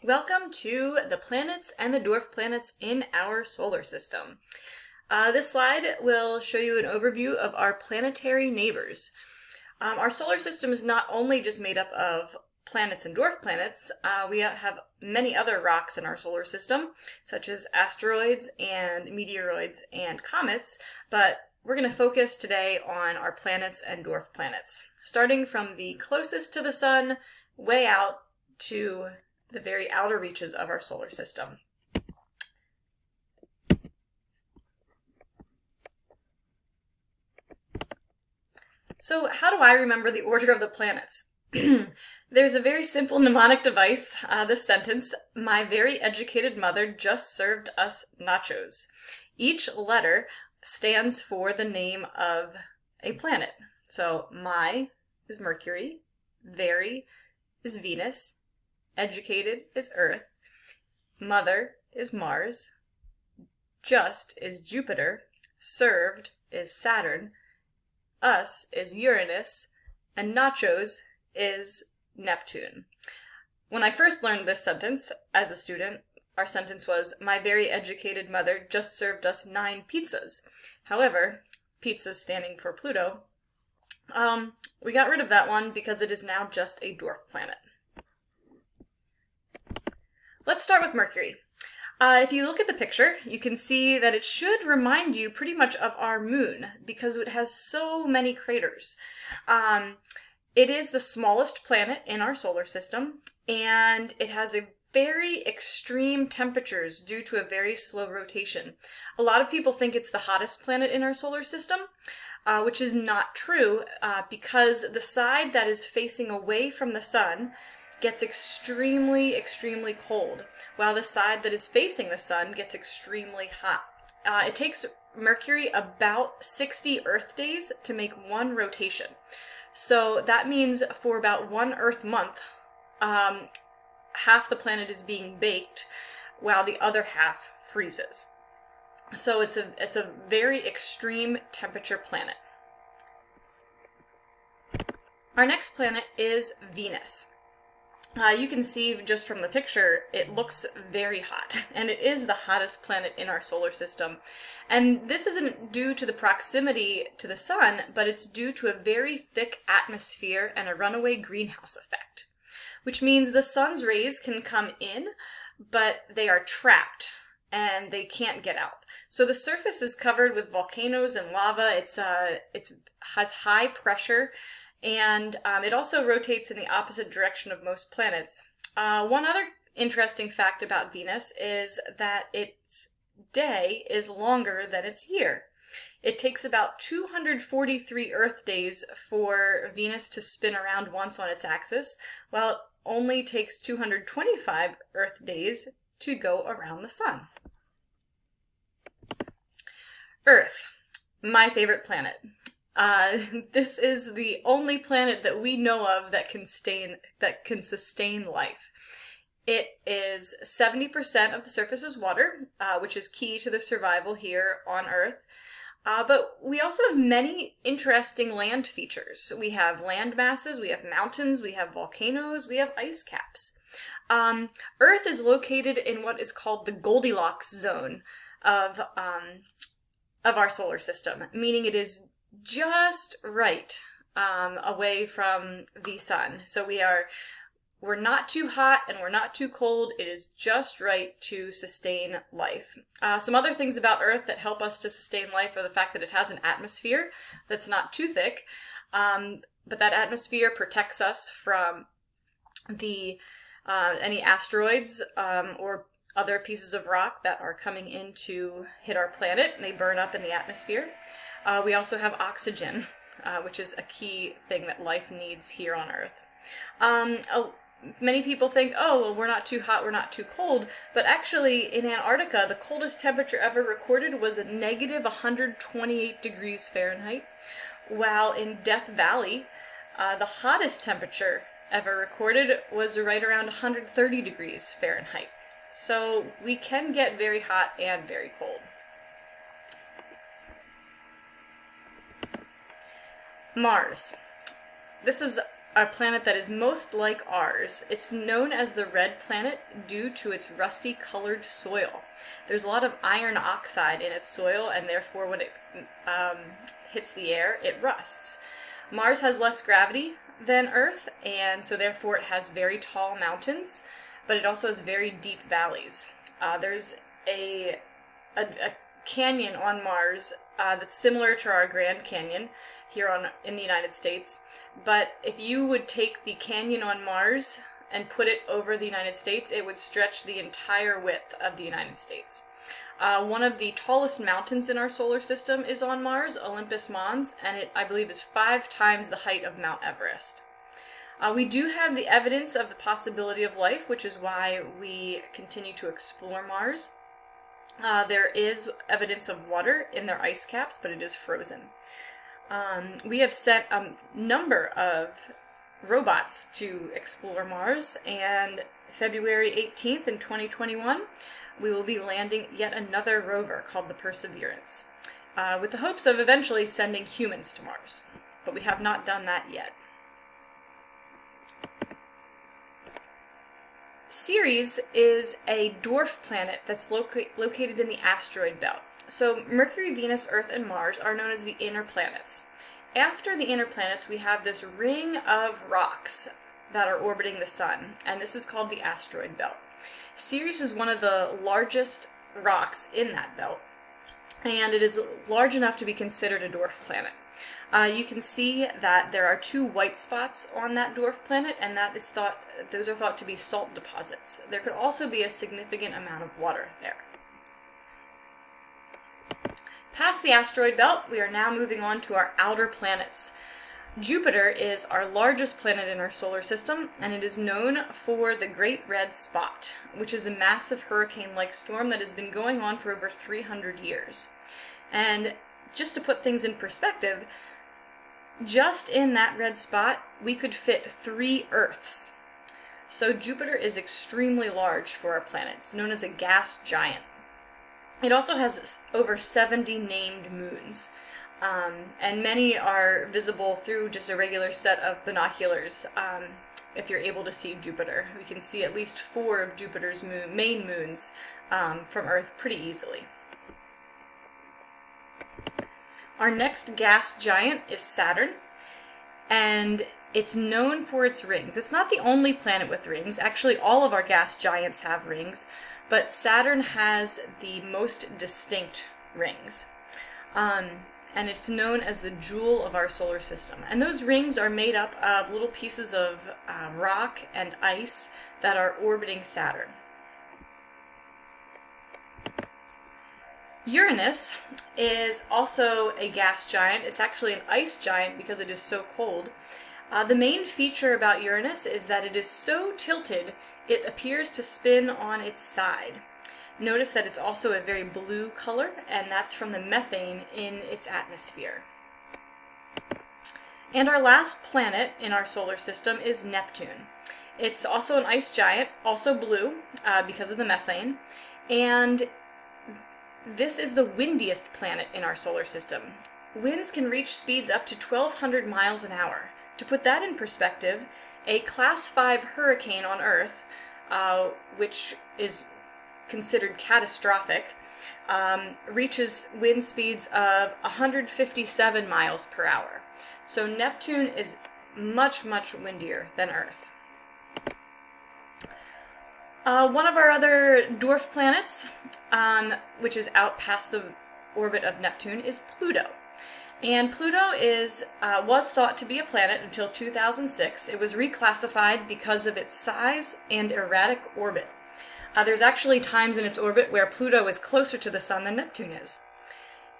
Welcome to the planets and the dwarf planets in our solar system. This slide will show you an overview of our planetary neighbors. Our solar system is not only just made up of planets and dwarf planets, we have many other rocks in our solar system, such as asteroids and meteoroids and comets, but we're going to focus today on our planets and dwarf planets, starting from the closest to the sun, way out to the very outer reaches of our solar system. So how do I remember the order of the planets? There's a very simple mnemonic device, this sentence, "My very educated mother just served us nachos." Each letter stands for the name of a planet. So my is Mercury, very is Venus, educated is Earth, mother is Mars, just is Jupiter, served is Saturn, us is Uranus, and nachos is Neptune. When I first learned this sentence as a student, our sentence was, "My very educated mother just served us 9 pizzas." However, pizzas standing for Pluto, we got rid of that one because it is now just a dwarf planet. Let's start with Mercury. If you look at the picture, you can see that it should remind you pretty much of our moon because it has so many craters. It is the smallest planet in our solar system, and it has a very extreme temperatures due to a very slow rotation. A lot of people think it's the hottest planet in our solar system, which is not true because the side that is facing away from the sun gets extremely, extremely cold, while the side that is facing the sun gets extremely hot. It takes Mercury about 60 Earth days to make one rotation. So that means for about one Earth month, half the planet is being baked while the other half freezes. So it's a very extreme temperature planet. Our next planet is Venus. You can see just from the picture, it looks very hot, and it is the hottest planet in our solar system. And this isn't due to the proximity to the sun, but it's due to a very thick atmosphere and a runaway greenhouse effect, which means the sun's rays can come in, but they are trapped and they can't get out. So the surface is covered with volcanoes and lava. It has high pressure, and it also rotates in the opposite direction of most planets. One other interesting fact about Venus is that its day is longer than its year. It takes about 243 Earth days for Venus to spin around once on its axis, while it only takes 225 Earth days to go around the sun. Earth, my favorite planet. This is the only planet that we know of that can sustain life. It is 70% of the surface is water, which is key to the survival here on Earth. But we also have many interesting land features. We have land masses, we have mountains, we have volcanoes, we have ice caps. Earth is located in what is called the Goldilocks zone of our solar system, meaning it is just right away from the sun. So we're not too hot and we're not too cold. It is just right to sustain life. Some other things about Earth that help us to sustain life are the fact that it has an atmosphere that's not too thick, but that atmosphere protects us from any asteroids or other pieces of rock that are coming in to hit our planet, and they burn up in the atmosphere. We also have oxygen, which is a key thing that life needs here on Earth. Many people think, oh, well, we're not too hot, we're not too cold, but actually in Antarctica, the coldest temperature ever recorded was a negative 128 degrees Fahrenheit, while in Death Valley, the hottest temperature ever recorded was right around 130 degrees Fahrenheit. So we can get very hot and very cold. Mars. This is a planet that is most like ours. It's known as the red planet due to its rusty colored soil. There's a lot of iron oxide in its soil, and therefore when it hits the air, it rusts. Mars has less gravity than Earth, and so therefore it has very tall mountains, but it also has very deep valleys. There's a canyon on Mars that's similar to our Grand Canyon here in the United States, but if you would take the canyon on Mars and put it over the United States, it would stretch the entire width of the United States. One of the tallest mountains in our solar system is on Mars, Olympus Mons, and I believe is 5 times the height of Mount Everest. We do have the evidence of the possibility of life, which is why we continue to explore Mars. There is evidence of water in their ice caps, but it is frozen. We have sent a number of robots to explore Mars, and February 18th in 2021, we will be landing yet another rover called the Perseverance, with the hopes of eventually sending humans to Mars, but we have not done that yet. Ceres is a dwarf planet that's located in the asteroid belt. So Mercury, Venus, Earth, and Mars are known as the inner planets. After the inner planets, we have this ring of rocks that are orbiting the sun, and this is called the asteroid belt. Ceres is one of the largest rocks in that belt, and it is large enough to be considered a dwarf planet. You can see that there are 2 white spots on that dwarf planet, and those are thought to be salt deposits. There could also be a significant amount of water there. Past the asteroid belt, we are now moving on to our outer planets. Jupiter is our largest planet in our solar system, and it is known for the Great Red Spot, which is a massive hurricane-like storm that has been going on for over 300 years. And just to put things in perspective, just in that red spot, we could fit 3 Earths. So Jupiter is extremely large for our planet. It's known as a gas giant. It also has over 70 named moons, and many are visible through just a regular set of binoculars. If you're able to see Jupiter, we can see at least 4 of Jupiter's main moons from Earth pretty easily. Our next gas giant is Saturn, and it's known for its rings. It's not the only planet with rings. Actually, all of our gas giants have rings, but Saturn has the most distinct rings. And it's known as the jewel of our solar system. And those rings are made up of little pieces of rock and ice that are orbiting Saturn. Uranus is also a gas giant. It's actually an ice giant because it is so cold. The main feature about Uranus is that it is so tilted, it appears to spin on its side. Notice that it's also a very blue color, and that's from the methane in its atmosphere. And our last planet in our solar system is Neptune. It's also an ice giant, also blue because of the methane, and this is the windiest planet in our solar system. Winds can reach speeds up to 1,200 miles an hour. To put that in perspective, a Class 5 hurricane on Earth, which is considered catastrophic, reaches wind speeds of 157 miles per hour. So Neptune is much, much windier than Earth. One of our other dwarf planets, which is out past the orbit of Neptune, is Pluto. And Pluto was thought to be a planet until 2006. It was reclassified because of its size and erratic orbit. There's actually times in its orbit where Pluto is closer to the Sun than Neptune is.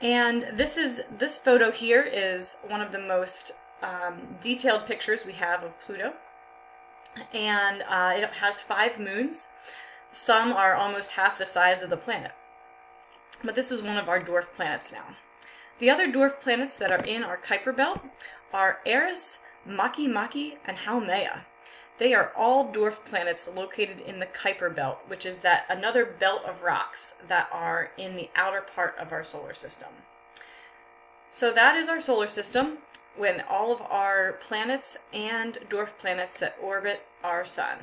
And this photo here is one of the most detailed pictures we have of Pluto. And it has 5 moons. Some are almost half the size of the planet. But this is one of our dwarf planets now. The other dwarf planets that are in our Kuiper belt are Eris, Makemake, and Haumea. They are all dwarf planets located in the Kuiper belt, which is another belt of rocks that are in the outer part of our solar system. So that is our solar system, when all of our planets and dwarf planets that orbit our sun.